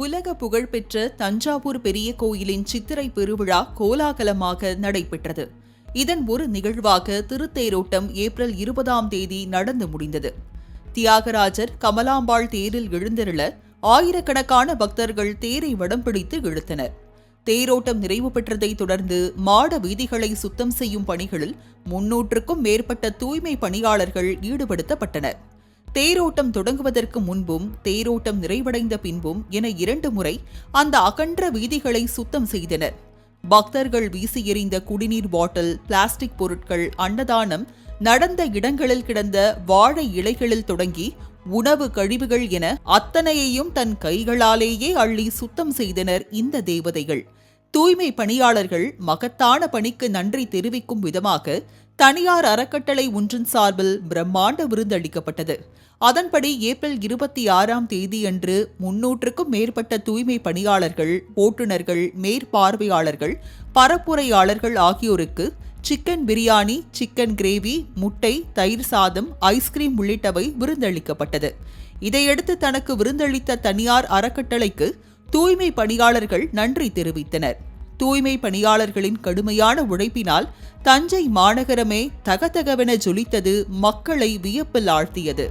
உலக புகழ்பெற்ற தஞ்சாவூர் பெரிய கோயிலின் சித்திரை பெருவிழா கோலாகலமாக நடைபெற்றது. இதன் ஒரு நிகழ்வாக திருத்தேரோட்டம் ஏப்ரல் 20ஆம் தேதி நடந்து முடிந்தது. தியாகராஜர் கமலாம்பாள் தேரில் எழுந்தருள ஆயிரக்கணக்கான பக்தர்கள் தேரை வடம் பிடித்து இழுத்தனர். தேரோட்டம் நிறைவு பெற்றதை தொடர்ந்து மாட வீதிகளை சுத்தம் செய்யும் பணிகளில் 300க்கும் மேற்பட்ட தூய்மை பணியாளர்கள் ஈடுபடுத்தப்பட்டனர். தேரோட்டம் தொடங்குவதற்கு முன்பும் தேரோட்டம் நிறைவடைந்த பின்பும் என 2 முறை அந்த அகன்ற வீதிகளை சுத்தம் செய்தனர். பக்தர்கள் வீசி எறிந்த குடிநீர் பாட்டில், பிளாஸ்டிக் பொருட்கள், அன்னதானம், நடந்த இடங்களில் கிடந்த வாழை இலைகளில் தொடங்கி உணவு கழிவுகள் என அத்தனையையும் தன் கைகளாலேயே அள்ளி சுத்தம் செய்தனர் இந்த தேவதைகள். தூய்மை பணியாளர்கள் மகத்தான பணிக்கு நன்றி தெரிவிக்கும் விதமாக தனியார் அறக்கட்டளை ஒன்றின் சார்பில் பிரம்மாண்ட விருந்தளிக்கப்பட்டது. அதன்படி ஏப்ரல் 26ஆம் தேதியன்று 300க்கும் மேற்பட்ட தூய்மை பணியாளர்கள், ஓட்டுநர்கள், மேற்பார்வையாளர்கள், பரப்புரையாளர்கள் ஆகியோருக்கு சிக்கன் பிரியாணி, சிக்கன் கிரேவி, முட்டை, தயிர் சாதம், ஐஸ்கிரீம் உள்ளிட்டவை விருந்தளிக்கப்பட்டது. இதையடுத்து தனக்கு விருந்தளித்த தனியார் அறக்கட்டளைக்கு தூய்மை பணியாளர்கள் நன்றி தெரிவித்தனர். தூய்மை பணியாளர்களின் கடுமையான உழைப்பினால் தஞ்சை மாநகரமே தகதகவென ஜொலித்தது, மக்களை வியப்பில் ஆழ்த்தியது.